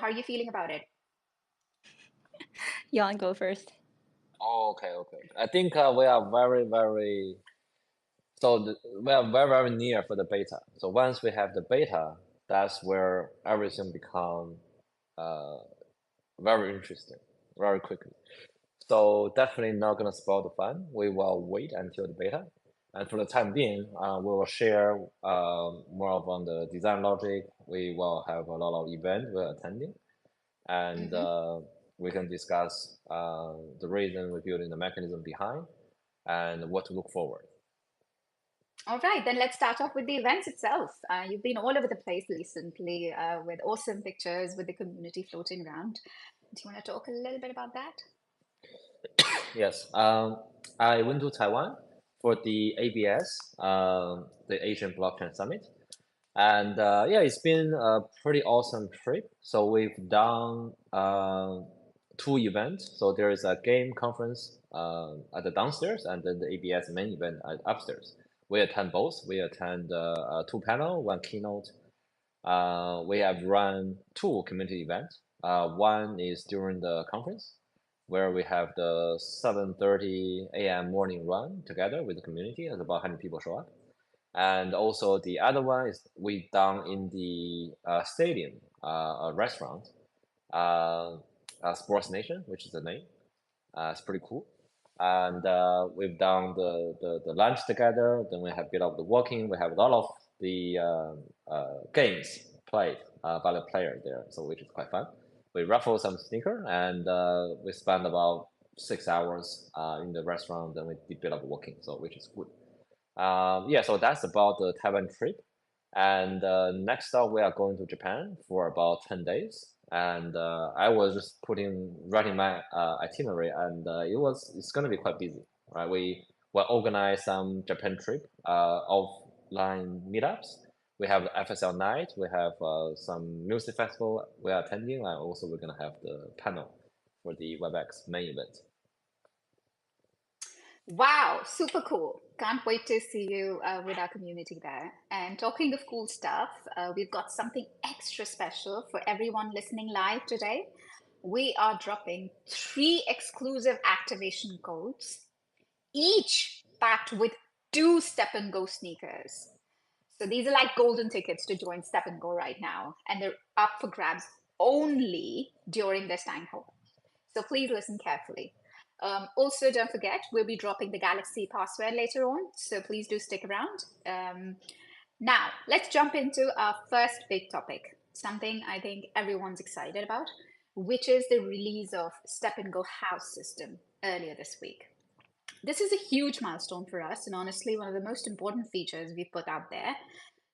How are you feeling about it? Jan, go first. Okay. I think we are very, very we are very, very near for the beta. So once we have the beta, that's where everything become very interesting very quickly. So definitely not gonna spoil the fun. We will wait until the beta, and for the time being, we will share more of on the design logic. We will have a lot of events we're attending, and we can discuss the reason we're building the mechanism behind and what to look forward. All right, then let's start off with the events itself. You've been all over the place recently with awesome pictures with the community floating around. Do you want to talk a little bit about that? Yes, I went to Taiwan for the ABS, the Asian Blockchain Summit. And yeah, it's been a pretty awesome trip. So we've done 2 events. So there is a game conference at the downstairs and then the ABS main event at upstairs. We attend both. We attend 2 panel, 1 keynote. We have run 2 community events. One is during the conference, where we have the 7:30 a.m. morning run together with the community, as about 100 people show up. And also the other one is we done in the stadium, a restaurant, Sports Nation, which is the name. It's pretty cool. And we've done the lunch together. Then we have built up the walking. We have a lot of the games played by the player there, so which is quite fun. We raffle some sneaker, and we spend about 6 hours in the restaurant. Then we build up walking, so which is good. Yeah, so that's about the Taiwan trip. And next up, we are going to Japan for about 10 days. And I was just writing my itinerary, and it's going to be quite busy, right? We will organize some Japan trip offline meetups. We have the FSL night. We have some music festival we are attending, and also we're going to have the panel for the WebEx main event. Wow, super cool. Can't wait to see you with our community there. And talking of cool stuff, we've got something extra special for everyone listening live today. We are dropping 3 exclusive activation codes, each packed with 2 STEPNGO sneakers. So these are like golden tickets to join STEPNGO right now, and they're up for grabs only during this time hole. So please listen carefully. Also, don't forget, we'll be dropping the Galaxy password later on, so please do stick around. Now, let's jump into our first big topic, something I think everyone's excited about, which is the release of STEPNGO House system earlier this week. This is a huge milestone for us, and honestly, one of the most important features we've put out there,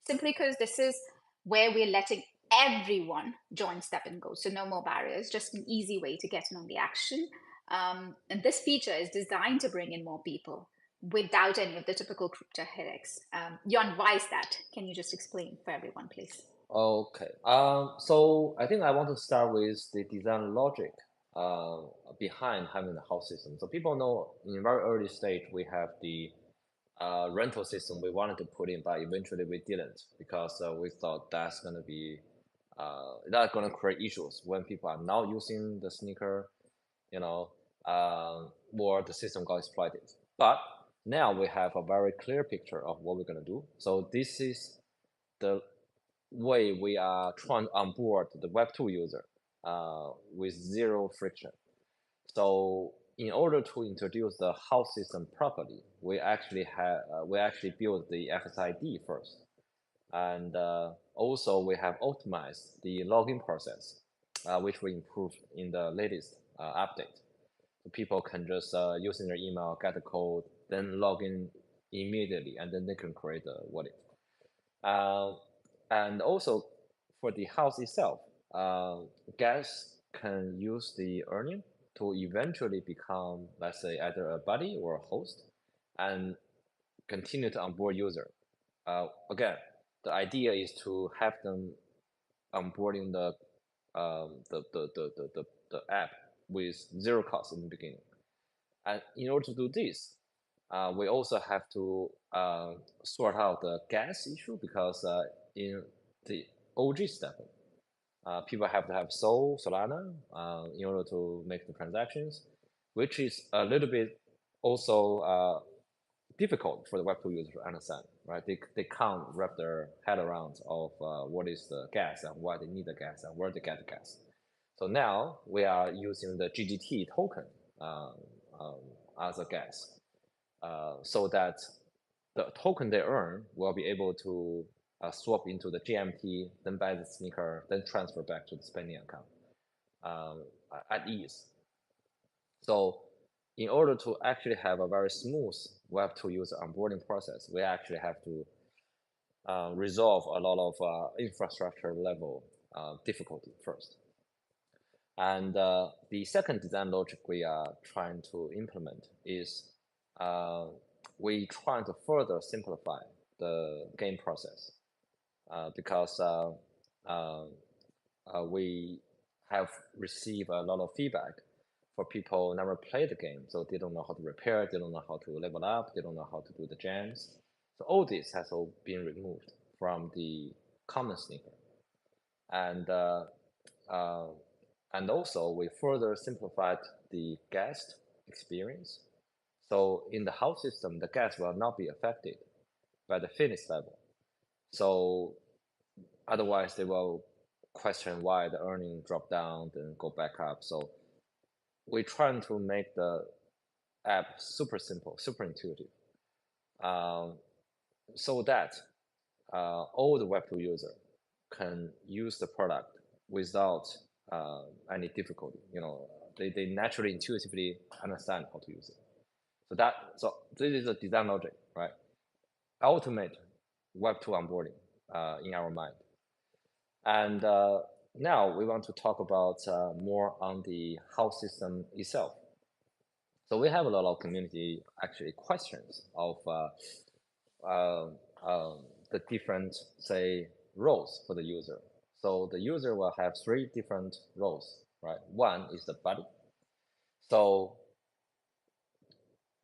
simply because this is where we're letting everyone join STEPNGO, so no more barriers, just an easy way to get in on the action. And this feature is designed to bring in more people without any of the typical crypto headaches. Jan, why is that? Can you just explain for everyone, please? Okay. So I think I want to start with the design logic behind having the house system. So people know in very early stage we have the rental system we wanted to put in, but eventually we didn't because we thought that's going to be that's going to create issues when people are now using the sneaker, or the system got exploited. But now we have a very clear picture of what we're going to do. So this is the way we are trying to onboard the Web2 user with 0 friction. So in order to introduce the house system properly, we actually built the FSID first, and also we have optimized the login process, which we improved in the latest update. So people can just using their email, get the code, then log in immediately, and then they can create a wallet. And also for the house itself, guests can use the earning to eventually become, let's say, either a buddy or a host, and continue to onboard user. Again, the idea is to have them onboarding the app with 0 cost in the beginning. And in order to do this, we also have to sort out the gas issue because in the OG STEPN, people have to have Sol, Solana in order to make the transactions, which is a little bit also difficult for the Web2 user to understand, right? They can't wrap their head around of what is the gas and why they need the gas and where they get the gas. So now we are using the GGT token as a gas, so that the token they earn will be able to swap into the GMT, then buy the sneaker, then transfer back to the spending account at ease. So in order to actually have a very smooth Web2 user onboarding process, we actually have to resolve a lot of infrastructure level difficulty first. And the second design logic we are trying to implement is we trying to further simplify the game process because we have received a lot of feedback for people never play the game, so they don't know how to repair, they don't know how to level up, they don't know how to do the gems. So all this has all been removed from the common sneaker. And also we further simplified the guest experience. So in the house system, the guest will not be affected by the fitness level. So otherwise they will question why the earning drop down, then go back up. So we're trying to make the app super simple, super intuitive, so that all the Web2 user can use the product without any difficulty. They naturally, intuitively understand how to use it. So this is a design logic, right? Ultimate Web2 onboarding in our mind. And now we want to talk about more on the house system itself. So we have a lot of community actually questions of the different, say, roles for the user. So the user will have 3 different roles, right? One is the buddy. So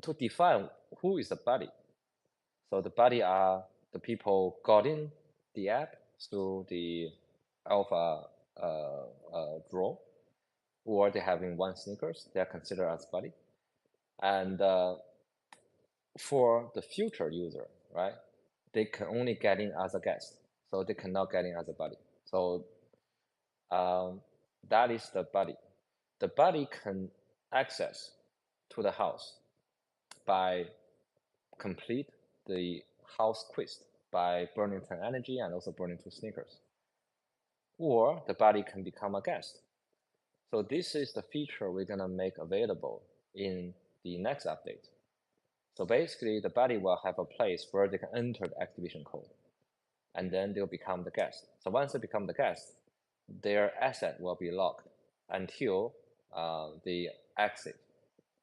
to define who is the buddy, so the buddy are the people got in the app through the alpha draw, or they having 1 sneakers, they are considered as buddy. And for the future user, right, they can only get in as a guest, so they cannot get in as a buddy. So that is the buddy. The buddy can access to the house by complete the house quest by burning 10 energy and also burning 2 sneakers. Or the buddy can become a guest. So this is the feature we're gonna make available in the next update. So basically the buddy will have a place where they can enter the activation code, and then they'll become the guest. So once they become the guest, their asset will be locked until they exit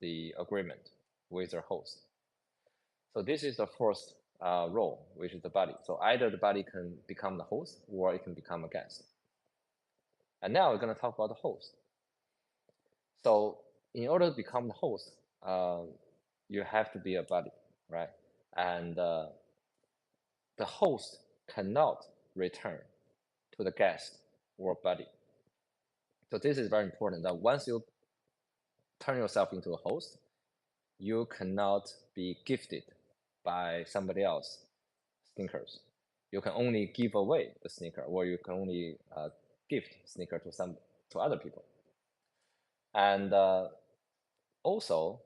the agreement with their host. So this is the first role, which is the buddy. So either the buddy can become the host or it can become a guest. And now we're going to talk about the host. So in order to become the host, you have to be a buddy, right? And the host cannot return to the guest or buddy. So this is very important, that once you turn yourself into a host, you cannot be gifted by somebody else sneakers. You can only give away the sneaker, or you can only gift sneaker to other people. And also,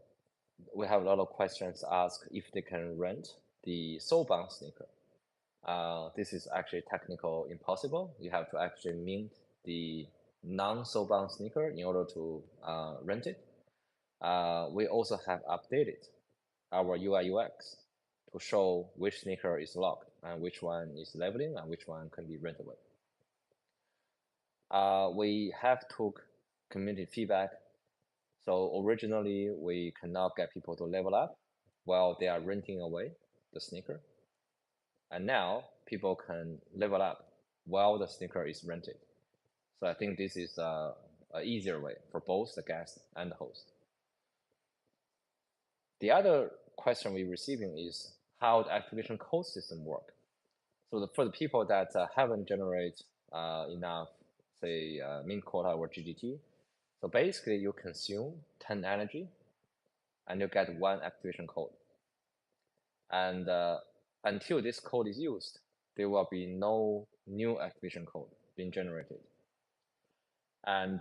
we have a lot of questions asked if they can rent the soulbound sneaker. This is actually technically impossible. You have to actually mint the non-soulbound sneaker in order to rent it. We also have updated our UI UX to show which sneaker is locked and which one is leveling and which one can be rented away. We have took community feedback. So originally we cannot get people to level up while they are renting away the sneaker. And now people can level up while the sneaker is rented. So I think this is an easier way for both the guest and the host. The other question we're receiving is how the activation code system work. So for the people that haven't generated enough say mint quota or GGT. So basically you consume 10 energy and you get 1 activation code. And until this code is used, there will be no new activation code being generated. And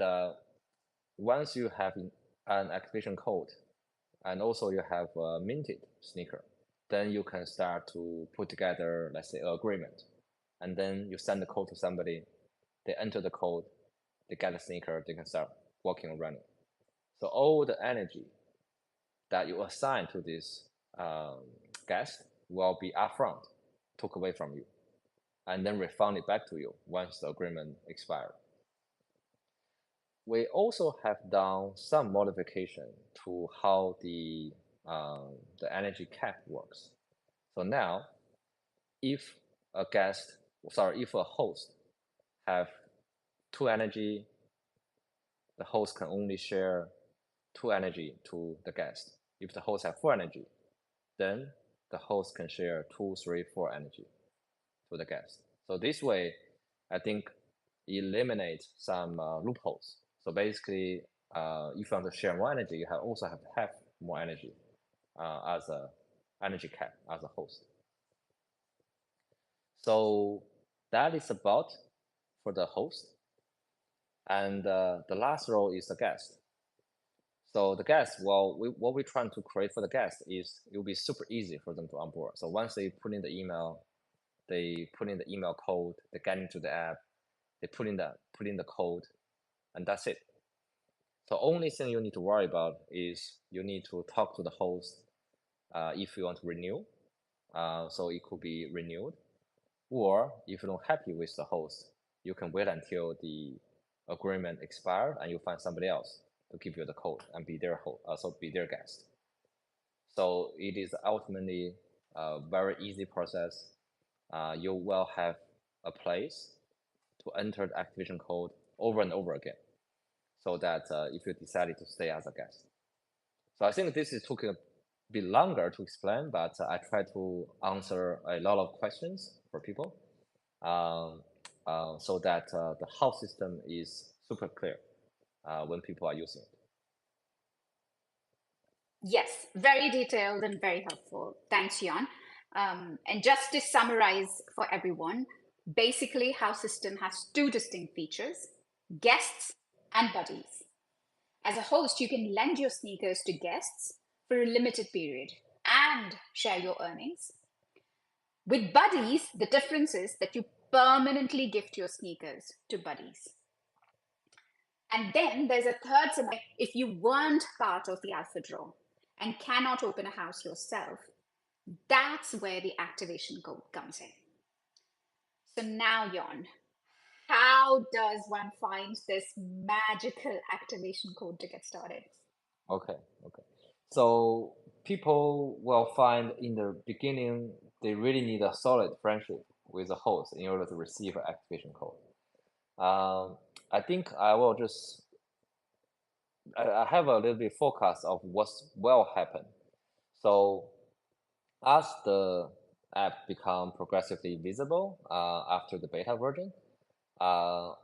once you have an activation code, and also you have a minted sneaker, then you can start to put together, let's say, an agreement. And then you send the code to somebody, they enter the code, they get a sneaker, they can start walking and running. So all the energy that you assign to this guest will be upfront, took away from you, and then refunded back to you once the agreement expired. We also have done some modification to how the energy cap works. So now, if a host have 2 energy, the host can only share 2 energy to the guest. If the host have 4 energy, then the host can share 2, 3, 4 energy to the guest. So this way, I think eliminates some loopholes. So basically, if you want to share more energy, you also have to have more energy as a energy cap as a host. So that is about for the host. And the last role is the guest. So the guest, what we're trying to create for the guest is it will be super easy for them to onboard. So once they put in the email, they put in the email code, they get into the app, they put in the code, and that's it. So only thing you need to worry about is you need to talk to the host if you want to renew. So it could be renewed. Or if you're not happy with the host, you can wait until the agreement expired and you find somebody else to give you the code and be their host, be their guest. So it is ultimately a very easy process. You will have a place to enter the activation code over and over again, so that if you decided to stay as a guest. So I think this is took a bit longer to explain, but I try to answer a lot of questions for people, so that the house system is super clear when people are using it. Yes, very detailed and very helpful. Thanks, Jan. And just to summarize for everyone, basically, house system has 2 distinct features: guests and buddies. As a host, you can lend your sneakers to guests for a limited period and share your earnings. With buddies, the difference is that you permanently gift your sneakers to buddies. And then there's a third scenario. If you weren't part of the alpha draw and cannot open a house yourself, that's where the activation code comes in. So now, Jan, how does one find this magical activation code to get started? Okay. So people will find in the beginning, they really need a solid friendship with the host in order to receive an activation code. I think I will just, I have a little bit forecast of what will happen. So as the app become progressively visible after the beta version, I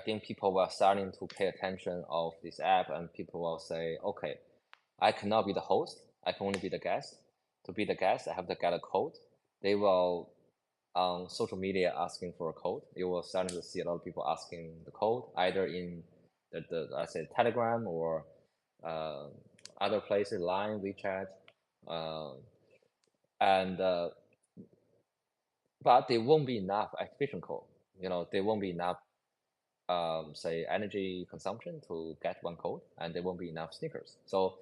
think people were starting to pay attention of this app, and people will say, okay, I cannot be the host, I can only be the guest. To be the guest, I have to get a code. They will on social media asking for a code. You will start to see a lot of people asking the code, either in the I say Telegram or other places, Line, WeChat, but there won't be enough activation code. There won't be enough say energy consumption to get one code, and there won't be enough sneakers. So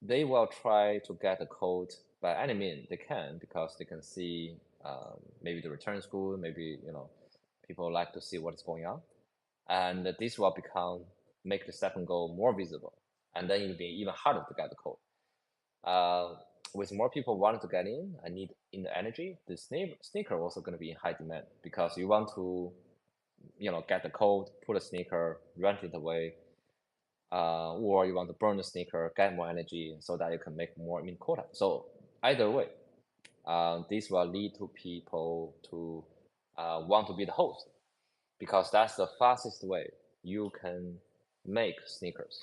they will try to get a code by any means they can, because they can see maybe the return school, maybe people like to see what's going on, and this will make the STEPNGO more visible, and then it will be even harder to get the code. With more people wanting to get in and need in the energy, the sneaker also going to be in high demand, because you want to get the code, put a sneaker, rent it away, or you want to burn the sneaker, get more energy so that you can make more mint quota. So either way, this will lead to people to want to be the host. because that's the fastest way you can make sneakers.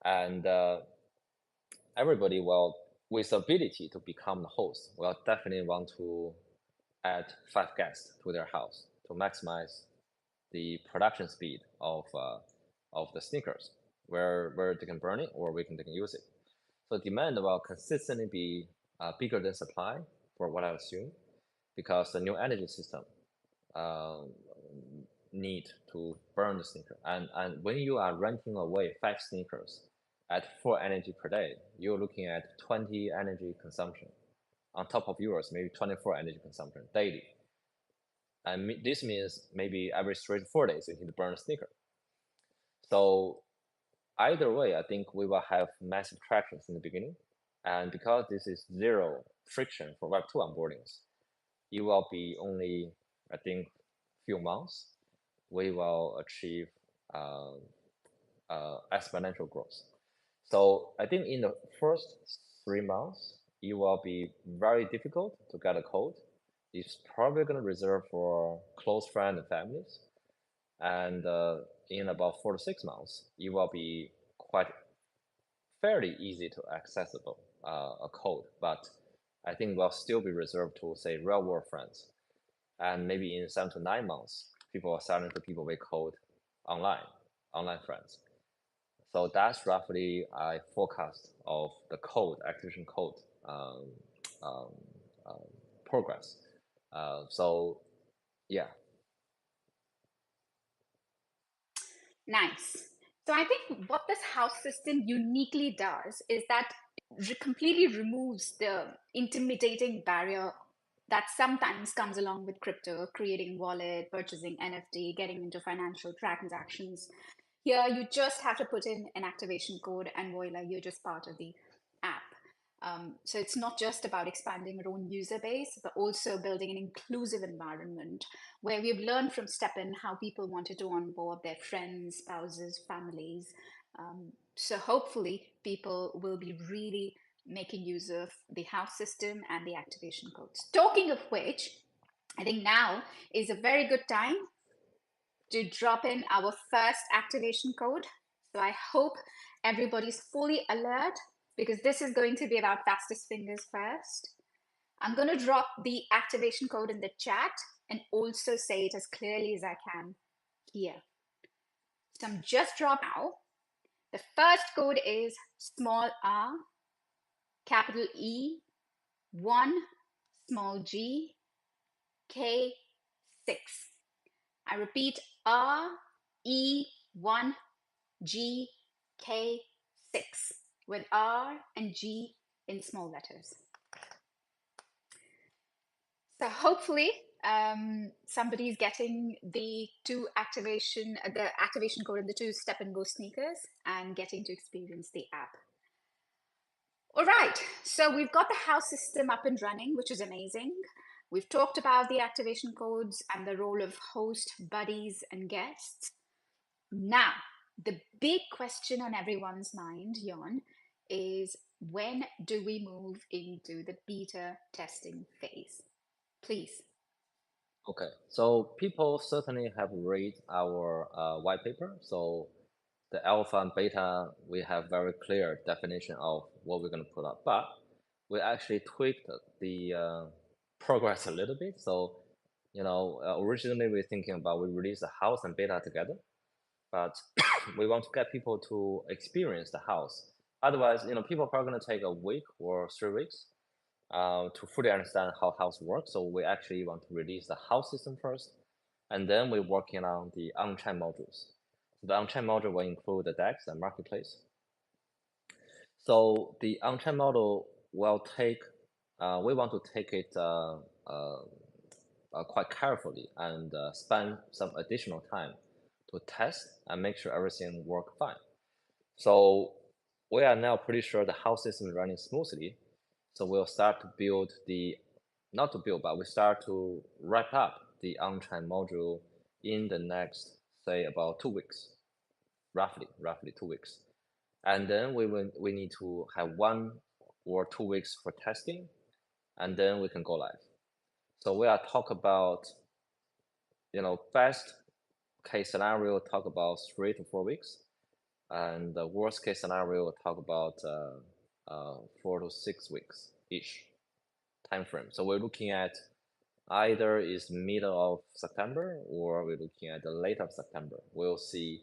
And everybody will, with the ability to become the host, will definitely want to add 5 guests to their house to maximize the production speed of the sneakers, where they can burn it or they can use it. So demand will consistently be bigger than supply, for what I assume, because the new energy system need to burn the sneaker. And when you are renting away 5 sneakers at 4 energy per day, you're looking at 20 energy consumption. On top of yours, maybe 24 energy consumption daily. And this means maybe every 3 to 4 days you need to burn a sneaker. So either way, I think we will have massive tractions in the beginning. And because this is zero friction for Web2 onboardings, it will be only, I think, few months, we will achieve exponential growth. So I think in the first 3 months, it will be very difficult to get a code. It's probably going to reserve for close friends and families. And in about 4 to 6 months, it will be quite fairly easy to accessible a code. But I think will still be reserved to, say, real world friends. And maybe in 7 to 9 months, people are starting to give away code online friends. So that's roughly a forecast of the code, activation code progress. So yeah. Nice. So I think what this house system uniquely does is that completely removes the intimidating barrier that sometimes comes along with crypto, creating wallet, purchasing NFT, getting into financial transactions. Here, you just have to put in an activation code and voila, you're just part of the app. So it's not just about expanding our own user base, but also building an inclusive environment where we've learned from STEPN how people wanted to onboard their friends, spouses, families. So hopefully people will be really making use of the house system and the activation codes. Talking of which, I think now is a very good time to drop in our first activation code. So I hope everybody's fully alert because this is going to be about fastest fingers first. I'm going to drop the activation code in the chat and also say it as clearly as I can here. So I'm just dropping now. The first code is small r, capital E, 1, small g, K, 6. I repeat, R, E, 1, G, K, 6, with R and G in small letters. So hopefully somebody's getting the activation code in the 2 STEPNGO sneakers and getting to experience the app. All right, so we've got the house system up and running, which is amazing. We've talked about the activation codes and the role of host, buddies, and guests. Now, the big question on everyone's mind, Jon, is when do we move into the beta testing phase? Please. Okay, so people certainly have read our white paper. So the alpha and beta, we have very clear definition of what we're going to put up, but we actually tweaked the progress a little bit. So, originally we're thinking about we release the house and beta together, but we want to get people to experience the house. Otherwise, people are probably going to take a week or 3 weeks to fully understand how house works. So we actually want to release the house system first, and then we're working on the on-chain modules. The on-chain module will include the DEX and marketplace. So the on-chain model will take, we want to take it quite carefully and spend some additional time to test and make sure everything works fine. So we are now pretty sure the house system is running smoothly. So we'll start to build not to build, but we start to wrap up the on-chain module in the next, say, about 2 weeks, roughly 2 weeks. And then we need to have 1 or 2 weeks for testing, and then we can go live. So we are talking about, best case scenario talk about 3 to 4 weeks, and the worst case scenario talk about 4 to 6 weeks each time frame. So we're looking at either is middle of September or we're looking at the late of September. We'll see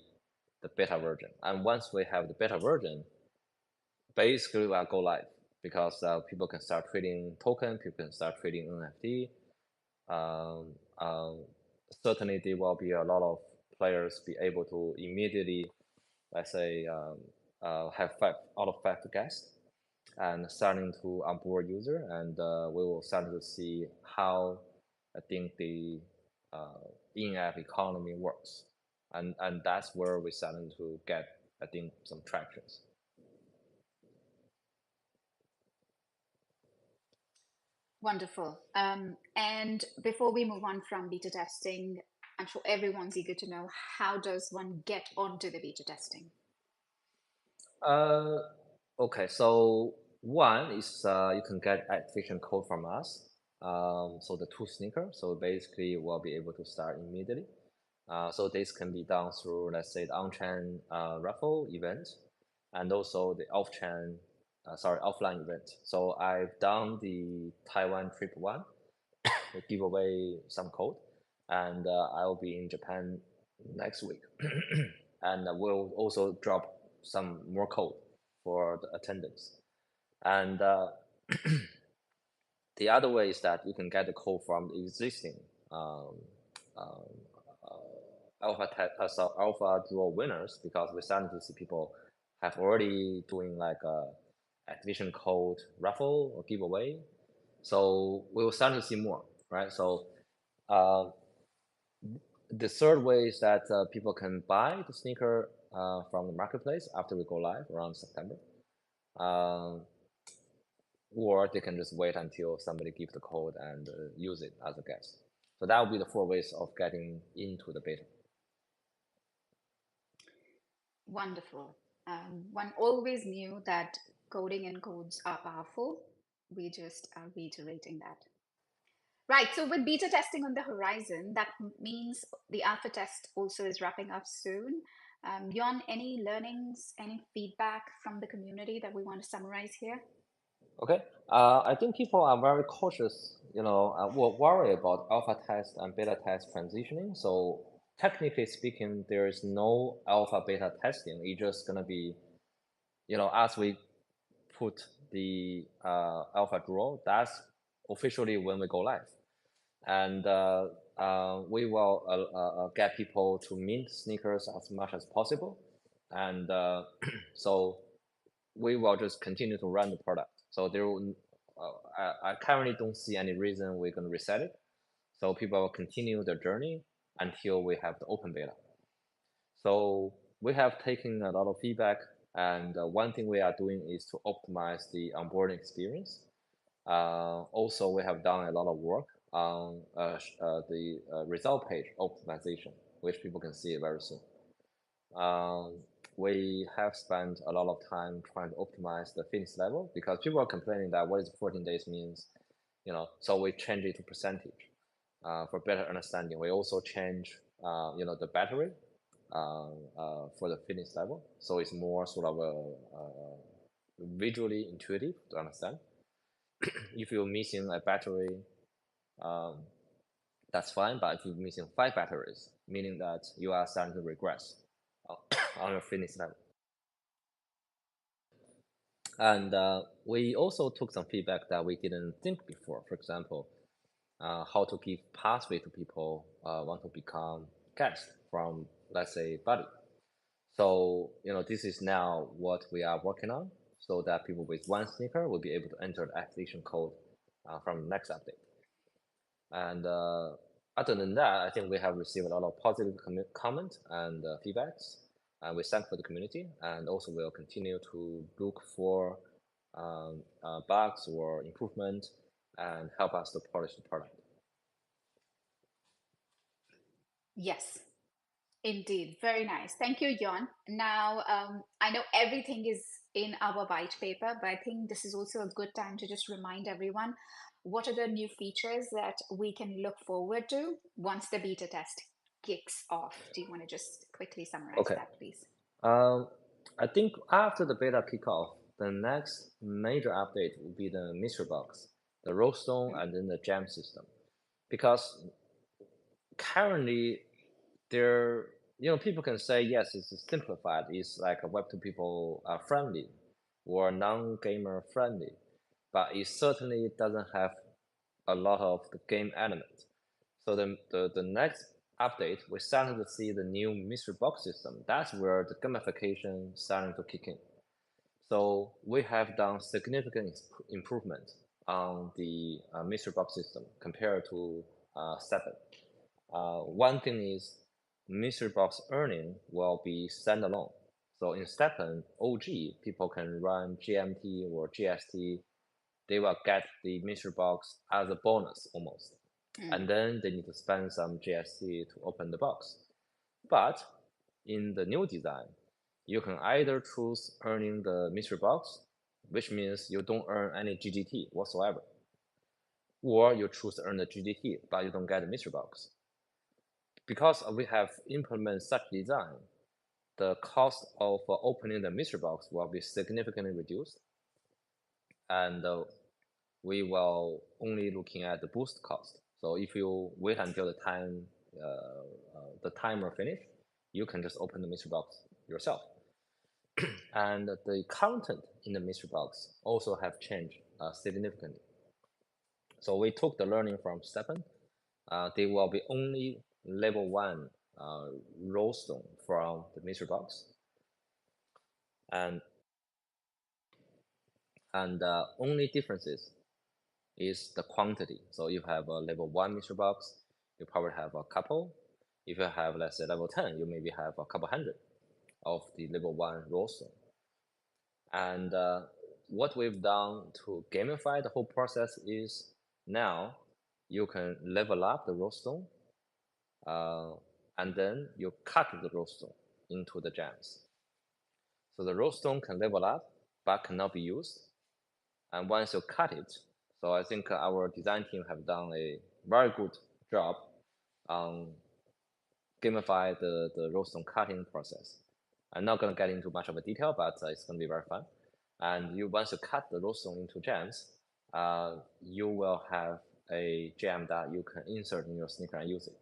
the beta version, and once we have the beta version, basically we'll go live, because people can start trading token, people can start trading NFT. Certainly there will be a lot of players be able to immediately, let's say, have 5 out of 5 guests and starting to onboard user, and we will start to see how I think the in-app economy works, and that's where we're starting to get, I think, some tractions. Wonderful. And before we move on from beta testing, I'm sure everyone's eager to know, how does one get onto the beta testing? Okay, so one is you can get activation code from us. So the 2 sneaker, so basically we'll be able to start immediately. So this can be done through, let's say, the on-chain raffle event, and also the offline event. So I've done the Taiwan trip one, we give away some code, and I'll be in Japan next week, and we'll also drop some more code for the attendance. And the other way is that you can get the code from the existing alpha draw winners, because we're starting to see people have already doing like a activation code raffle or giveaway. So we will start to see more, right? So the third way is that people can buy the sneaker from the marketplace after we go live around September. Or they can just wait until somebody gives the code and use it as a guest. So that would be the 4 ways of getting into the beta. Wonderful. One always knew that coding and codes are powerful. We just are reiterating that. Right, so with beta testing on the horizon, that means the alpha test also is wrapping up soon. Yon, any learnings, any feedback from the community that we want to summarize here? Okay, I think people are very cautious, will worry about alpha test and beta test transitioning. So technically speaking, there is no alpha beta testing. It's just gonna be, as we put the alpha draw, that's officially when we go live, and we will get people to mint sneakers as much as possible, and so we will just continue to run the product. So there will, I currently don't see any reason we're going to reset it. So people will continue their journey until we have the open beta. So we have taken a lot of feedback, and one thing we are doing is to optimize the onboarding experience. Also, we have done a lot of work on the result page optimization, which people can see very soon. We have spent a lot of time trying to optimize the fitness level, because people are complaining that what is 14 days means, so we change it to percentage for better understanding. We also change, the battery for the fitness level, so it's more sort of visually intuitive to understand. If you're missing a battery, that's fine, but if you're missing 5 batteries, meaning that you are starting to regress on your fitness level. And we also took some feedback that we didn't think before. For example, how to give pathway to people want to become guests from, let's say, Bali. So, this is now what we are working on, so that people with 1 sneaker will be able to enter the activation code from the next update. And other than that, I think we have received a lot of positive comment and feedbacks. And we thank for the community, and also we'll continue to look for bugs or improvement and help us to polish the product. Yes, indeed. Very nice. Thank you, Yon. Now, I know everything is in our white paper, but I think this is also a good time to just remind everyone what are the new features that we can look forward to once the beta test kicks off? Do you want to just quickly summarize that, please? I think after the beta kickoff, the next major update will be the mystery box, the roadstone, and then the gem system. Because currently, people can say, yes, it's simplified. It's like a Web2 people friendly or non-gamer friendly, but it certainly doesn't have a lot of the game element. So the next update, we're starting to see the new mystery box system. That's where the gamification starting to kick in. So we have done significant improvement on the mystery box system compared to STEPN. One thing is mystery box earning will be standalone. So in STEPN OG, people can run GMT or GST. They will get the mystery box as a bonus almost. And then they need to spend some GST to open the box. But in the new design, you can either choose earning the mystery box, which means you don't earn any GGT whatsoever, or you choose to earn the GGT, but you don't get the mystery box. Because we have implemented such design, the cost of opening the mystery box will be significantly reduced, and we will only looking at the boost cost. So if you wait until the timer finish, you can just open the mystery box yourself. And the content in the mystery box also have changed significantly. So we took the learning from STEPN. They will be only level 1 roadstone from the mystery box. And only differences is the quantity. So if you have a level 1 mystery box, you probably have a couple. If you have, let's say, level 10, you maybe have a couple hundred of the level 1 roadstone. And what we've done to gamify the whole process is now you can level up the roadstone, and then you cut the roadstone into the gems. So the roadstone can level up, but cannot be used. And once you cut it, so I think our design team have done a very good job on gamify the roadstone cutting process. I'm not going to get into much of a detail, but it's going to be very fun. And once you cut the roadstone into gems, you will have a gem that you can insert in your sneaker and use it.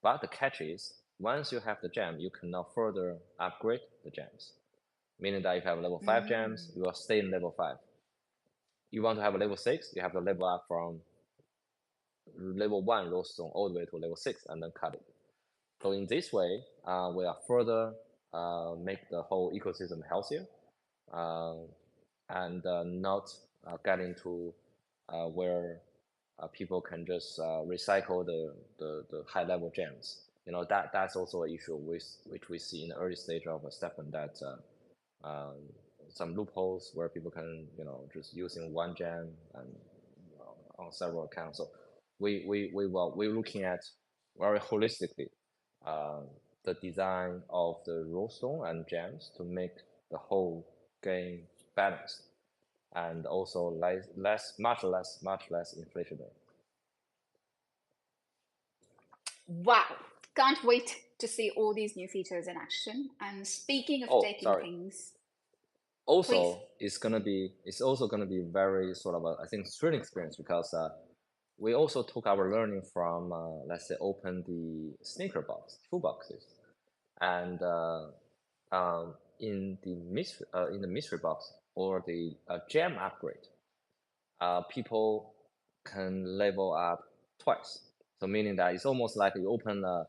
But the catch is, once you have the gem, you cannot further upgrade the gems. Meaning that if you have level 5 gems, you will stay in level 5. You want to have a level 6, you have to level up from level 1 roadstone all the way to level 6 and then cut it. So in this way, we are further make the whole ecosystem healthier and not get into where people can just recycle the high level gems. That's also an issue which we see in the early stage of a STEPN, that some loopholes where people can just using one gem and on several accounts. So we're looking at very holistically the design of the roadstone and gems to make the whole game balanced and also much less inflationary. Wow, can't wait to see all these new features in action. And speaking of taking things, also it's also gonna be very sort of I think thrilling experience, because we also took our learning from let's say open the sneaker box, shoe boxes, and in the mystery box or the gem upgrade, people can level up twice. So meaning that it's almost like you open a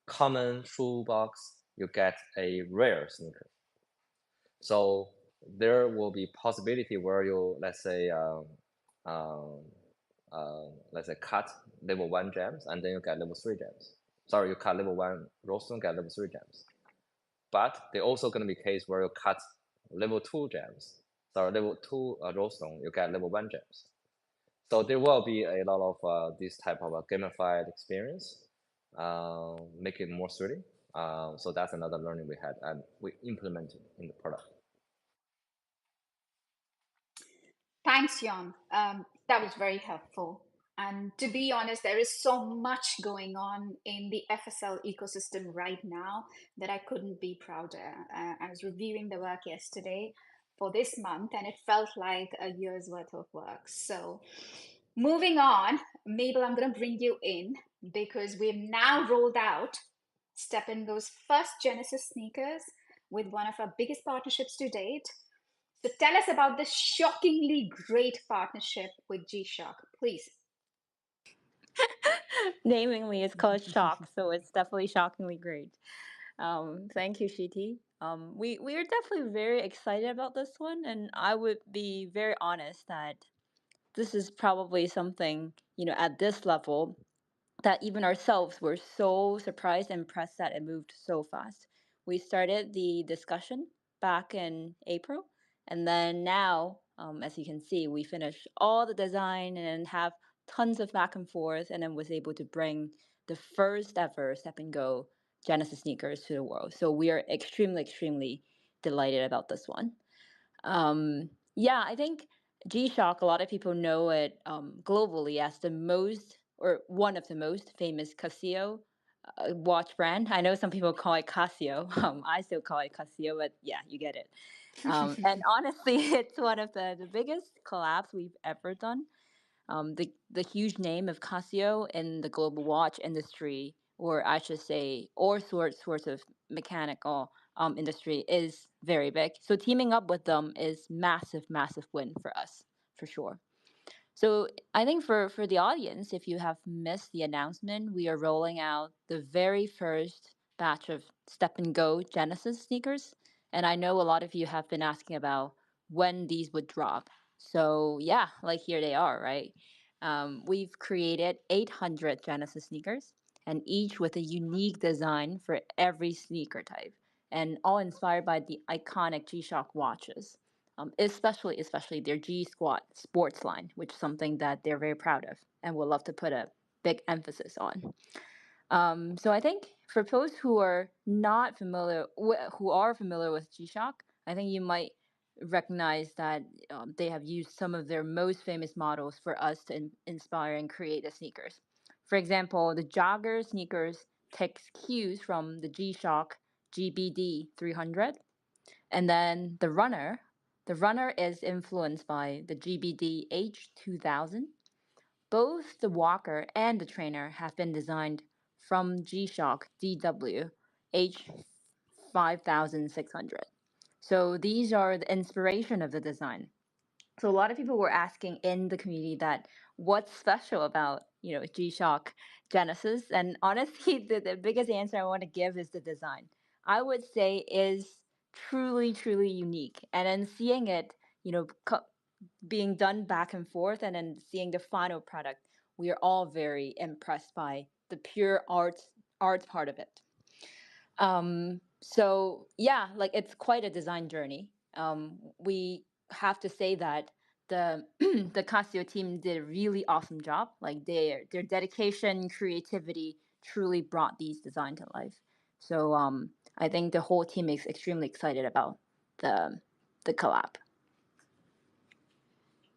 common shoe box, you get a rare sneaker. So there will be possibility where you let's say cut level 1 gems and then you get level 3 gems. Sorry, you cut level 1 roadstone, get level 3 gems. But there also going to be a case where you cut level 2 gems. Sorry, level 2 roadstone, you get level 1 gems. So there will be a lot of this type of a gamified experience, make it more thrilling. So that's another learning we had, and we implemented in the product. Thanks, Jan. That was very helpful. And to be honest, there is so much going on in the FSL ecosystem right now that I couldn't be prouder. I was reviewing the work yesterday for this month, and it felt like a year's worth of work. So, moving on, Mabel, I'm going to bring you in because we've now rolled out STEPNGO's first Genesis sneakers with one of our biggest partnerships to date. So tell us about this shockingly great partnership with G-Shock, please. Namingly, it's called Shock, so it's definitely shockingly great. Thank you, Shiti. We are definitely very excited about this one, and I would be very honest that this is probably something, at this level that even ourselves were so surprised and impressed that it moved so fast. We started the discussion back in April, and then now, as you can see, we finished all the design and have tons of back and forth, and then was able to bring the first ever Step and Go Genesis sneakers to the world. So we are extremely, extremely delighted about this one. Yeah, I think G-Shock, a lot of people know it globally as the most or one of the most famous Casio watch brand. I know some people call it Casio. I still call it Casio, but yeah, you get it. And honestly, it's one of the biggest collabs we've ever done. The huge name of Casio in the global watch industry, or I should say, all sorts of mechanical industry is very big. So teaming up with them is massive win for us, for sure. So I think for the audience, if you have missed the announcement, we are rolling out the very first batch of Step and Go Genesis sneakers. And I know a lot of you have been asking about when these would drop. So yeah, like here they are, right? We've created 800 Genesis sneakers, and each with a unique design for every sneaker type, and all inspired by the iconic G-Shock watches. Especially their G Squad sports line, which is something that they're very proud of and would love to put a big emphasis on. So I think for those who are not familiar, who are familiar with G-Shock, I think you might recognize that they have used some of their most famous models for us to inspire and create the sneakers. For example, the jogger sneakers takes cues from the G-Shock GBD 300, and then the runner is influenced by the GBD H2000. Both the walker and the trainer have been designed from G-Shock DW H5600. So these are the inspiration of the design. So a lot of people were asking in the community that what's special about G-Shock Genesis, and honestly, the biggest answer I want to give is the design. I would say is truly unique, and then seeing it, being done back and forth, and then seeing the final product, we are all very impressed by the pure art part of it. So yeah, like it's quite a design journey. We have to say that the the Casio team did a really awesome job. Like their dedication, creativity truly brought these designs to life. So I think the whole team is extremely excited about the collab.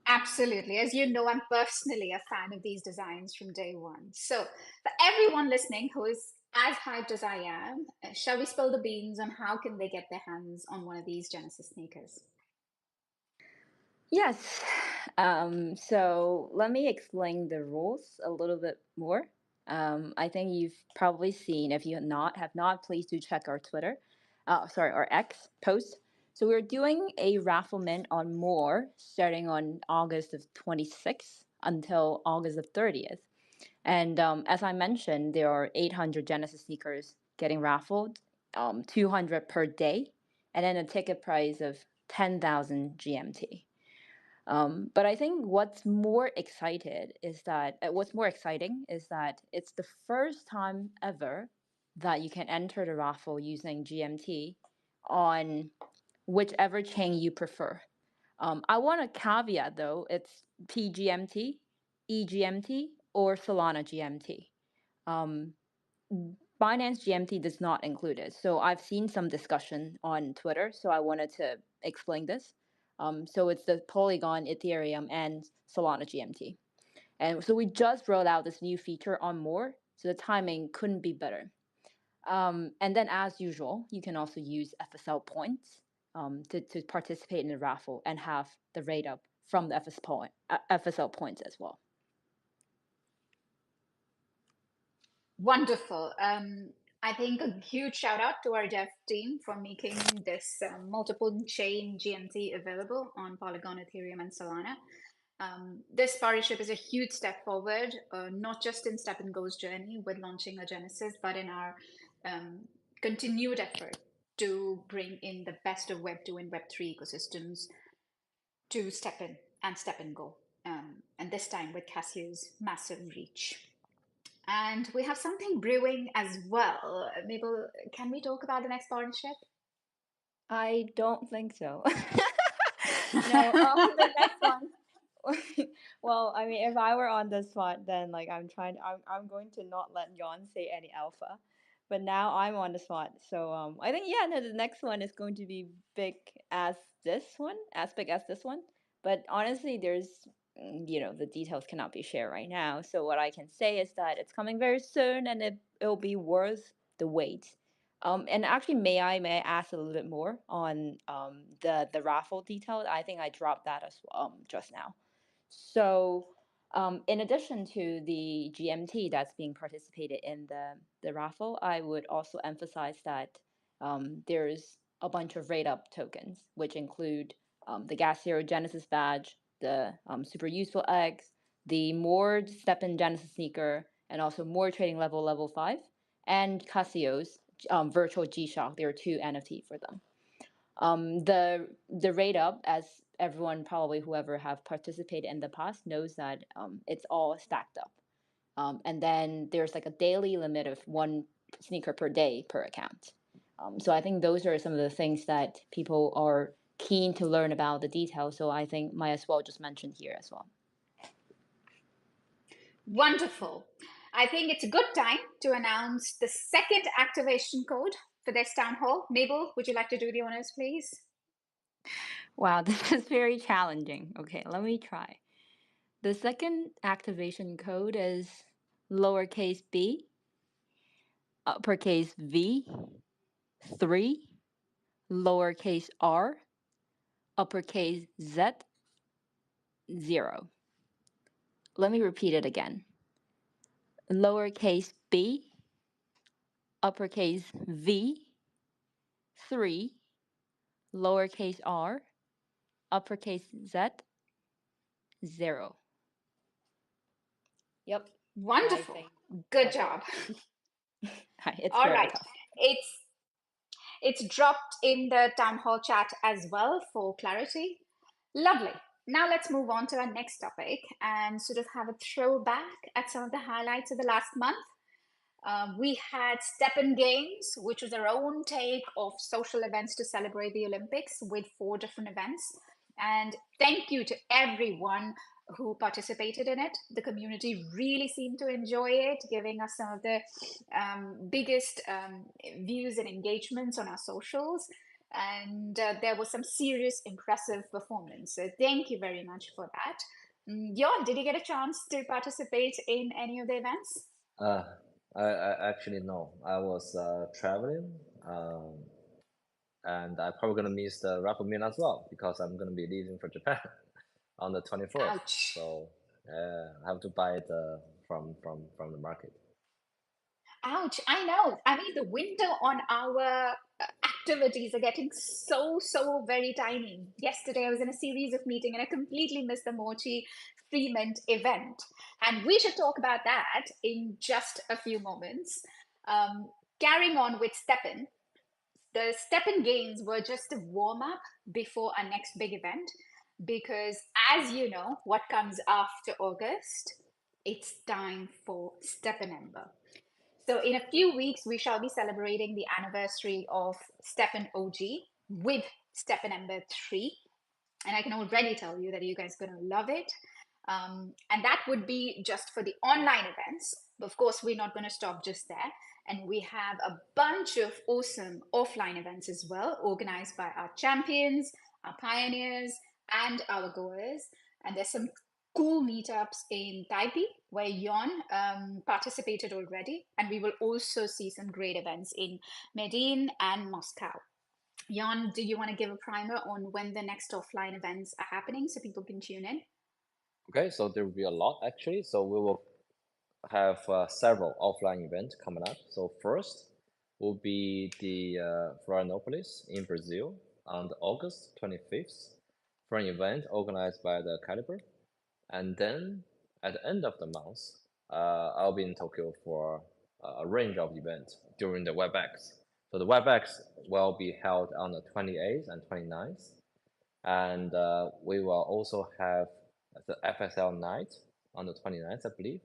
Absolutely. As you know, I'm personally a fan of these designs from day one. So for everyone listening who is as hyped as I am, shall we spill the beans on how can they get their hands on one of these Genesis sneakers? Yes. So let me explain the rules a little bit more. I think you've probably seen. If you have not, please do check our Twitter. Our X post. So we're doing a raffle mint on more starting on August of 26th until August of 30th. And as I mentioned, there are 800 Genesis sneakers getting raffled, 200 per day, and then a ticket price of 10,000 GMT. But I think what's more exciting is that it's the first time ever that you can enter the raffle using GMT on whichever chain you prefer. I want to caveat though, it's PGMT, EGMT, or Solana GMT. Binance GMT does not include it. So I've seen some discussion on Twitter, so I wanted to explain this. So it's the Polygon, Ethereum, and Solana GMT. And so we just rolled out this new feature on More, so the timing couldn't be better. And then, as usual, you can also use FSL points to participate in the raffle and have the rate up from the FSL points as well. Wonderful. I think a huge shout out to our dev team for making this multiple chain GMT available on Polygon, Ethereum, and Solana. This partnership is a huge step forward, not just in STEPNGO's journey with launching a Genesis, but in our continued effort to bring in the best of Web 2 and Web 3 ecosystems to STEPN and STEPNGO, and this time with Casio's massive reach. And we have something brewing as well. Mabel, can we talk about the next partnership? I don't think so. No, the next one. Well, I mean, if I were on the spot, then like I'm going to not let Yon say any alpha, but now I'm on the spot, so I think no, the next one is going to be big as this one, as big as this one. But honestly, there's the details cannot be shared right now. So what I can say is that it's coming very soon, and it'll be worth the wait. And actually, may I ask a little bit more on the raffle detail? I think I dropped that as well just now. So, in addition to the GMT that's being participated in the raffle, I would also emphasize that there's a bunch of rate up tokens, which include the Gas Hero Genesis badge, the super useful eggs, the Moored STEPN Genesis sneaker, and also more trading level 5, and Casio's virtual G-Shock. There are 2 NFT for them. The rate up, as everyone probably whoever have participated in the past knows, that it's all stacked up. And then there's like a daily limit of 1 sneaker per day per account. So I think those are some of the things that people are keen to learn about the details. So I think might as well just mention here as well. Wonderful. I think it's a good time to announce the second activation code for this town hall. Mabel, would you like to do the honors, please? Wow, this is very challenging. Okay, let me try. The second activation code is lowercase b, uppercase V, 3, lowercase r, uppercase Z, 0. Let me repeat it again. Lowercase b, uppercase V, 3, lowercase r, uppercase Z, 0. Yep. Wonderful. Good job. It's all very right. tough. It's dropped in the town hall chat as well for clarity. Lovely. Now let's move on to our next topic and sort of have a throwback at some of the highlights of the last month. We had STEPN Games, which was our own take of social events to celebrate the Olympics with 4 different events. And thank you to everyone who participated in it. The community really seemed to enjoy it, giving us some of the biggest views and engagements on our socials. And there was some serious impressive performance. So thank you very much for that. Yon, did you get a chance to participate in any of the events? I actually no. I was traveling, and I'm probably gonna miss the raffle meal as well because I'm gonna be leaving for Japan on the 24th. Ouch. So I have to buy it from the market. Ouch, I know. I mean, the window on our activities are getting so very tiny. Yesterday, I was in a series of meetings and I completely missed the Mochi free mint event. And we should talk about that in just a few moments. Carrying on with STEPN, the STEPN games were just a warm-up before our next big event, because as you know, what comes after August, it's time for STEPN. So in a few weeks, we shall be celebrating the anniversary of STEPNOG with STEPN 3. And I can already tell you that you guys are going to love it. And that would be just for the online events. But of course, we're not going to stop just there. And we have a bunch of awesome offline events as well, organized by our champions, our pioneers and our goers. And there's some cool meetups in Taipei where Yon participated already. And we will also see some great events in Medellin and Moscow. Yon, do you want to give a primer on when the next offline events are happening so people can tune in? Okay, so there will be a lot actually. So we will have several offline events coming up. So first will be the Florianopolis in Brazil on August 25th for an event organized by the Caliber. And then at the end of the month, I'll be in Tokyo for a range of events during the WebEx. So the WebEx will be held on the 28th and 29th. And we will also have the FSL night on the 29th, I believe.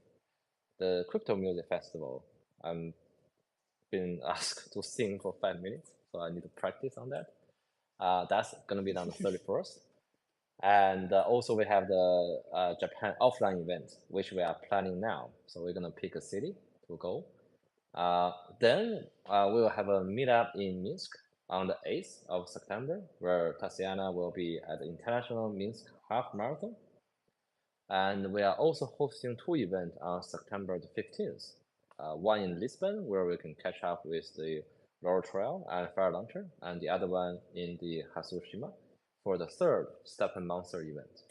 The Crypto Music Festival. I'm been asked to sing for 5 minutes, so I need to practice on that. That's going to be on the 31st. And also we have the Japan offline event, which we are planning now. So we're going to pick a city to go. Then we will have a meetup in Minsk on the 8th of September, where Tatiana will be at the International Minsk Half Marathon. And we are also hosting 2 events on September the 15th. One in Lisbon, where we can catch up with the Laurel Trail and Fire Launcher, and the other one in the Hatsushima for the 3rd STEPN Monster event.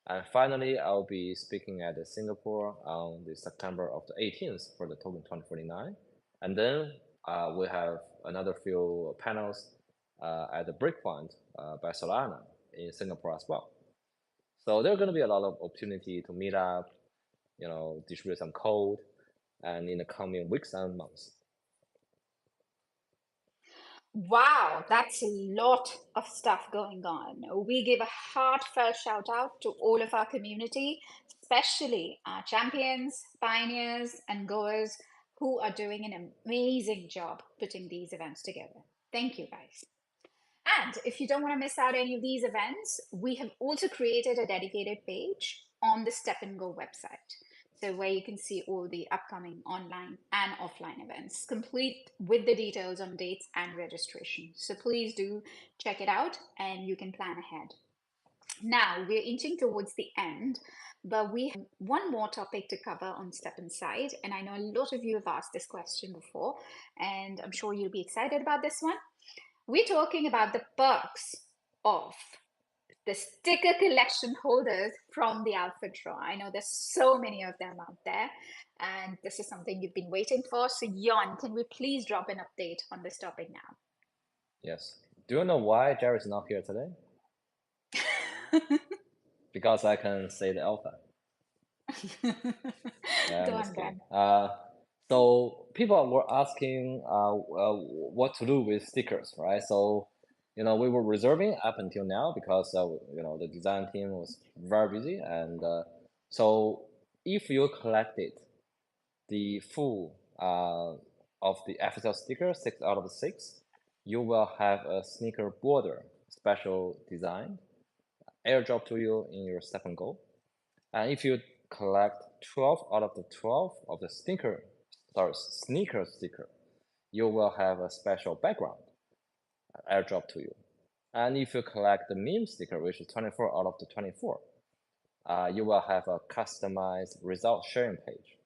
And finally, I'll be speaking at Singapore on the September of the 18th for the Token 2049. And then we have another few panels at the Breakpoint by Solana in Singapore as well. So there's going to be a lot of opportunity to meet up, distribute some code, and in the coming weeks and months. Wow, that's a lot of stuff going on. We give a heartfelt shout out to all of our community, especially our champions, pioneers, and goers who are doing an amazing job putting these events together. Thank you, guys. And if you don't want to miss out any of these events, we have also created a dedicated page on the STEPNGO website. So where you can see all the upcoming online and offline events, complete with the details on dates and registration. So please do check it out and you can plan ahead. Now we're inching towards the end, but we have one more topic to cover on STEPN side. And I know a lot of you have asked this question before, and I'm sure you'll be excited about this one. We're talking about the perks of the sticker collection holders from the Alpha Draw. I know there's so many of them out there, and this is something you've been waiting for. So Jon, can we please drop an update on this topic now? Yes. Do you know why Jerry's not here today? Because I can say the alpha. Yeah, I'm just kidding. So people were asking what to do with stickers, right? So, we were reserving up until now because, the design team was very busy. And so if you collected the full of the FSL sticker, 6 out of 6, you will have a sneaker border, special design, airdrop to you in your STEPNGO. And if you collect 12 out of the 12 of the sneaker sticker, you will have a special background airdrop to you. And if you collect the meme sticker, which is 24 out of the 24, you will have a customized result sharing page.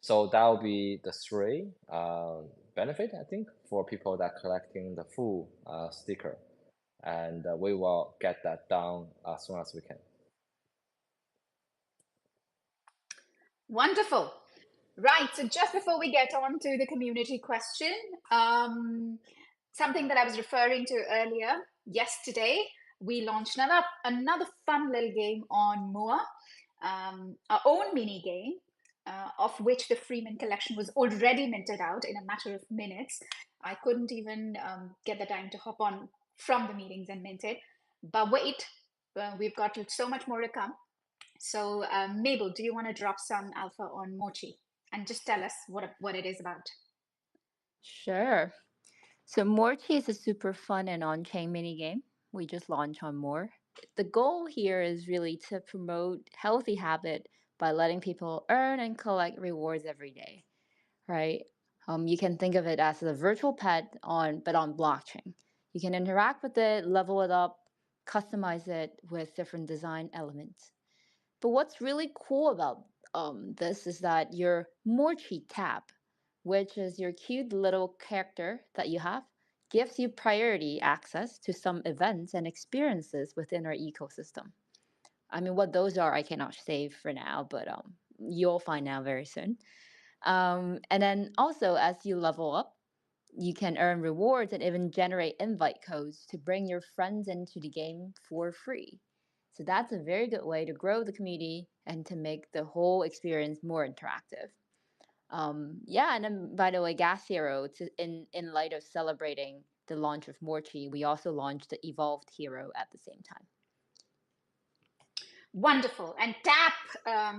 So that will be the 3 benefit, I think, for people that are collecting the full sticker. And we will get that done as soon as we can. Wonderful. Right, so just before we get on to the community question, something that I was referring to earlier, yesterday, we launched another fun little game on Moa, our own mini game, of which the Freeman collection was already minted out in a matter of minutes. I couldn't even get the time to hop on from the meetings and mint it. But wait, we've got so much more to come. So Mabel, do you want to drop some alpha on Mochi and just tell us what it is about? Sure. So Morchi is a super fun and on-chain mini game. We just launched on More. The goal here is really to promote healthy habit by letting people earn and collect rewards every day, right? You can think of it as a virtual pet but on blockchain. You can interact with it, level it up, customize it with different design elements. But what's really cool about this is that your Morchi tab, which is your cute little character that you have, gives you priority access to some events and experiences within our ecosystem. I mean, what those are, I cannot say for now, but you'll find out very soon. And then also, as you level up, you can earn rewards and even generate invite codes to bring your friends into the game for free. So that's a very good way to grow the community and to make the whole experience more interactive. Yeah, and then by the way, Gas Hero, in light of celebrating the launch of Morchi, we also launched the Evolved Hero at the same time. Wonderful. And TAP,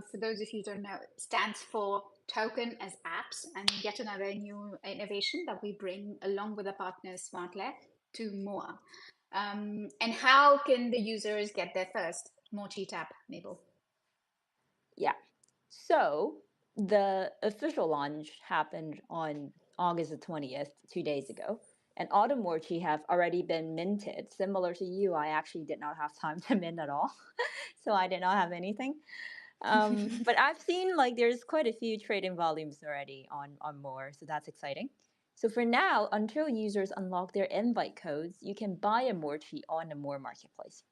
for those of you who don't know, stands for Token as Apps, and yet another new innovation that we bring along with our partner SmartLab to Moa. And how can the users get there first? Morchi TAP, Mabel. Yeah. So the official launch happened on August the 20th, 2 days ago. And all the Morchi have already been minted. Similar to you, I actually did not have time to mint at all. So I did not have anything. But I've seen like there's quite a few trading volumes already on More. So that's exciting. So for now, until users unlock their invite codes, you can buy a Morchi on the More marketplace.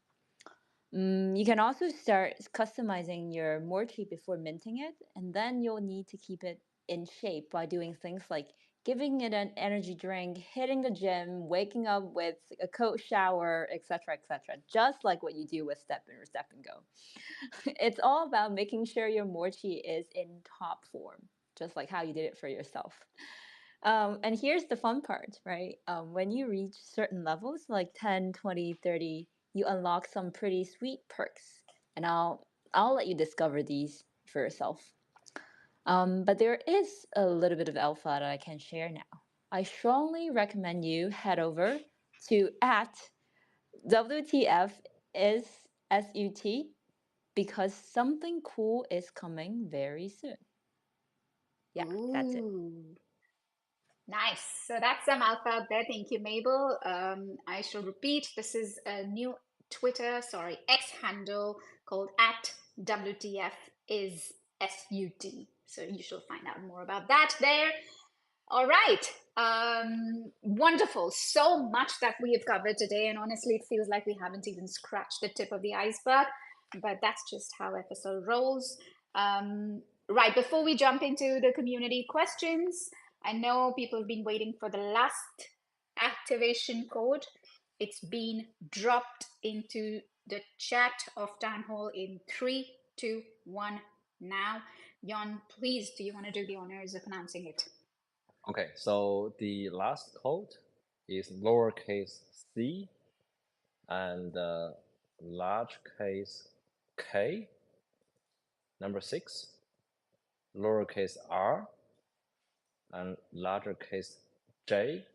You can also start customizing your Morchi before minting it, and then you'll need to keep it in shape by doing things like giving it an energy drink, hitting the gym, waking up with a cold shower, etc., just like what you do with STEPN or STEPNGO. It's all about making sure your Morchi is in top form, just like how you did it for yourself. And here's the fun part, right? When you reach certain levels, like 10, 20, 30, you unlock some pretty sweet perks. And I'll let you discover these for yourself. But there is a little bit of alpha that I can share now. I strongly recommend you head over to @WTF is SUT because something cool is coming very soon. Yeah, that's it. Ooh. Nice. So that's some alpha out there. Thank you, Mabel. I shall repeat, this is a new X handle called @WTFIsSUT. So you shall find out more about that there. All right. Wonderful. So much that we have covered today. And honestly, it feels like we haven't even scratched the tip of the iceberg, but that's just how FSL rolls. Right. Before we jump into the community questions, I know people have been waiting for the last activation code. It's been dropped into the chat of Town Hall in 3, 2, 1 now. Jan, please, do you want to do the honors of announcing it? Okay, so the last code is lowercase c and large case k, number 6, lowercase r, and larger case j.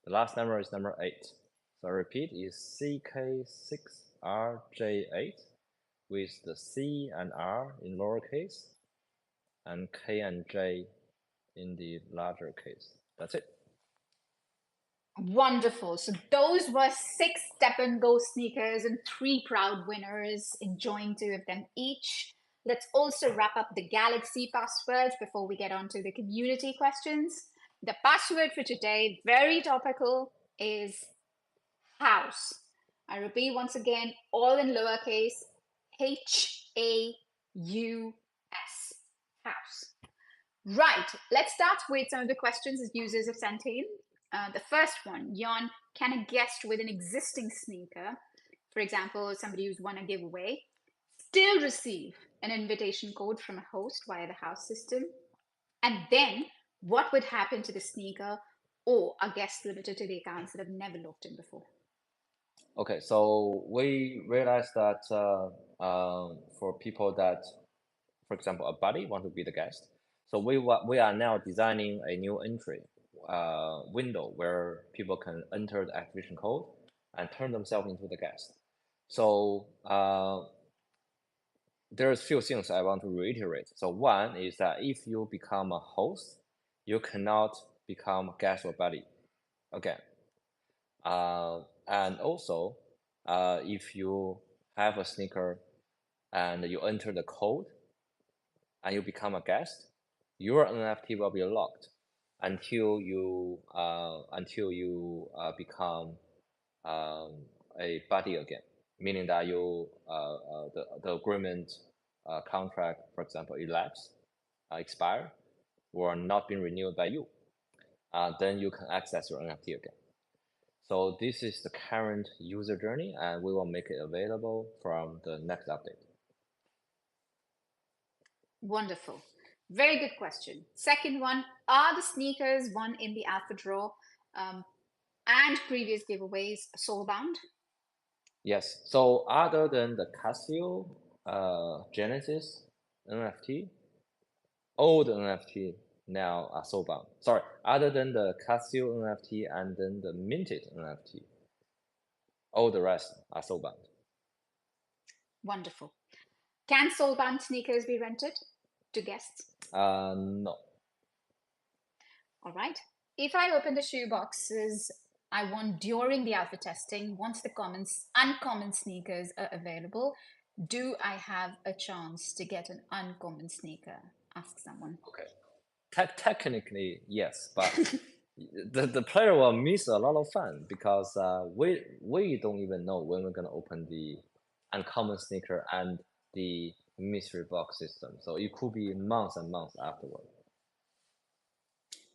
The last number is number 8. So I repeat, is CK6RJ8 with the C and R in lowercase and K and J in the larger case. That's it. Wonderful. So those were 6 STEPNGO sneakers and 3 proud winners, enjoying 2 of them each. Let's also wrap up the Galaxy passwords before we get on to the community questions. The password for today, very topical, is house. I repeat once again, all in lowercase, HAUS, house. Right, let's start with some of the questions that users have sent in. The first one, Jan, can a guest with an existing sneaker, for example, somebody who's won a giveaway, still receive an invitation code from a host via the house system? And then what would happen to the sneaker, or are guests limited to the accounts that have never logged in before? Okay, so we realized that for people that, for example, a buddy want to be the guest, so we are now designing a new entry window where people can enter the activation code and turn themselves into the guest. So there's few things I want to reiterate. So one is that if you become a host, you cannot become guest or buddy again. And also, if you have a sneaker and you enter the code and you become a guest, your NFT will be locked until you become a buddy again, meaning that the agreement contract, for example, expire, or not been renewed by you. Then you can access your NFT again. So this is the current user journey, and we will make it available from the next update. Wonderful. Very good question. Second one, are the sneakers won in the alpha draw and previous giveaways soul-bound? Yes. So other than the Casio Genesis NFT, all the NFT now are soul-bound. Sorry, other than the Casio NFT and then the minted NFT, all the rest are soul-bound. Wonderful. Can soul-bound sneakers be rented to guests? No. All right. If I open the shoe boxes I won during the alpha testing, once the uncommon sneakers are available, do I have a chance to get an uncommon sneaker? Ask someone. Okay. Technically, yes, but the player will miss a lot of fun because we don't even know when we're gonna open the uncommon sneaker and the mystery box system. So it could be months and months afterward.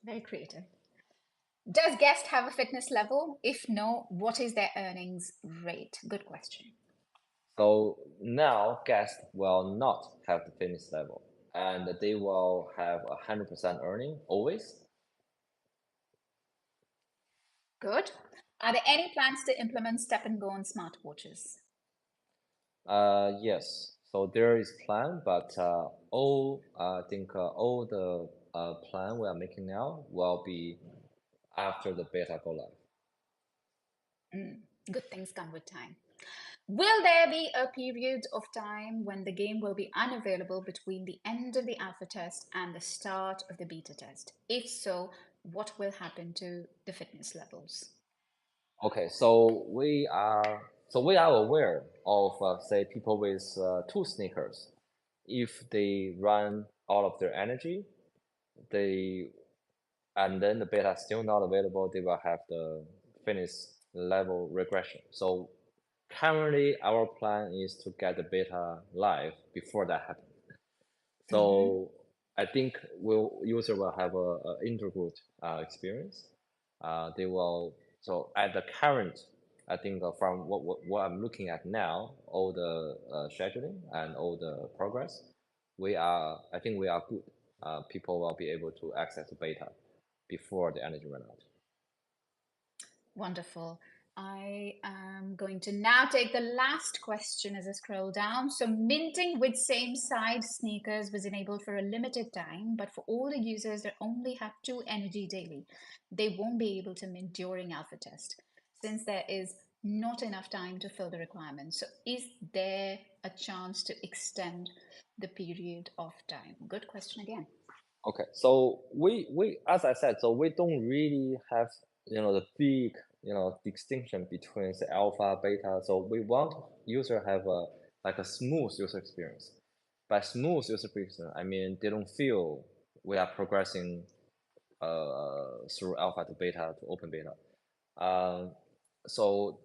Very creative. Does guest have a fitness level? If no, what is their earnings rate? Good question. So now guests will not have the fitness level, and they will have 100% earning always. Good. Are there any plans to implement STEPNGO on smartwatches? Yes. So there is plan, but I think all the plan we are making now will be after the beta go live. Good things come with time. Will there be a period of time when the game will be unavailable between the end of the alpha test and the start of the beta test? If so, what will happen to the fitness levels? Okay, so we are aware of say people with 2 sneakers. If they run out of their energy, and then the beta is still not available, they will have the fitness level regression. So currently our plan is to get the beta live before that happens. So I think user will have a integral experience. They will, so at the current, I think from what I'm looking at now, all the scheduling and all the progress, I think we are good. People will be able to access the beta before the energy run out. Wonderful. I am going to now take the last question as I scroll down. So minting with same side sneakers was enabled for a limited time, but for all the users that only have 2 energy daily, they won't be able to mint during alpha test since there is not enough time to fill the requirements. So is there a chance to extend the period of time? Good question again. Okay, so we as I said, so we don't really have the big distinction between the alpha, beta. So we want user have a smooth user experience. By smooth user experience, I mean they don't feel we are progressing through alpha to beta to open beta. So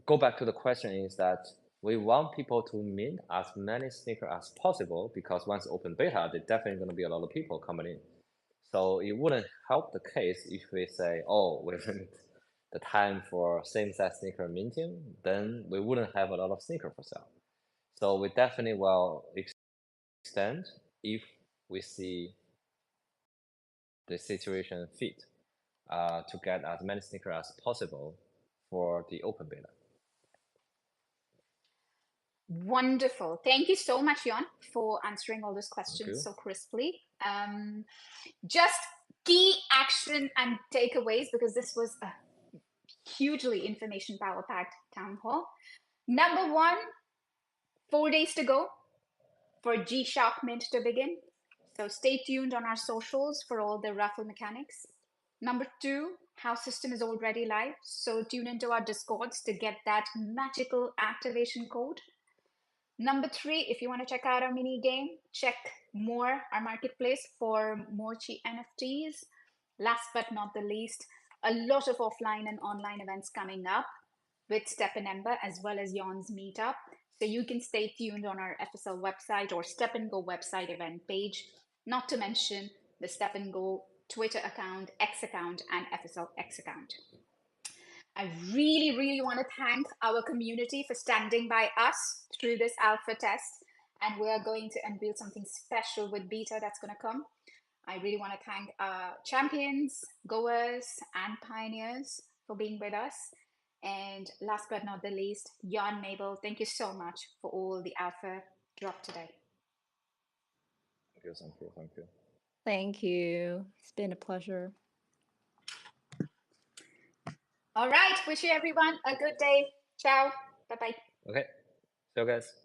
go back to the question is that we want people to mint as many sneakers as possible because once open beta, there's definitely going to be a lot of people coming in. So it wouldn't help the case if we say, oh, we limit the time for same size sneaker minting, then we wouldn't have a lot of sneaker for sale. So we definitely will extend if we see the situation fit to get as many sneakers as possible for the open beta. Wonderful. Thank you so much, Jan, for answering all those questions so crisply. Just key action and takeaways, because this was a hugely information power-packed town hall. Number 1, 4 days to go for G-Shock Mint to begin. So stay tuned on our socials for all the raffle mechanics. Number 2, how system is already live. So tune into our Discords to get that magical activation code. Number 3, if you want to check out our mini game, check our marketplace for more cheap NFTs. Last but not the least, a lot of offline and online events coming up with STEPN as well as Yon's Meetup. So you can stay tuned on our FSL website or STEPNGO website event page, not to mention the STEPNGO Twitter account, X account, and FSL X account. I really, really want to thank our community for standing by us through this alpha test. And we are going to unveil something special with beta that's going to come. I really want to thank our champions, goers, and pioneers for being with us. And last but not the least, Jan Mabel, thank you so much for all the alpha drop today. Thank you, thank you, thank you. Thank you. It's been a pleasure. All right. Wish you everyone a good day. Ciao. Bye-bye. Okay. See you guys.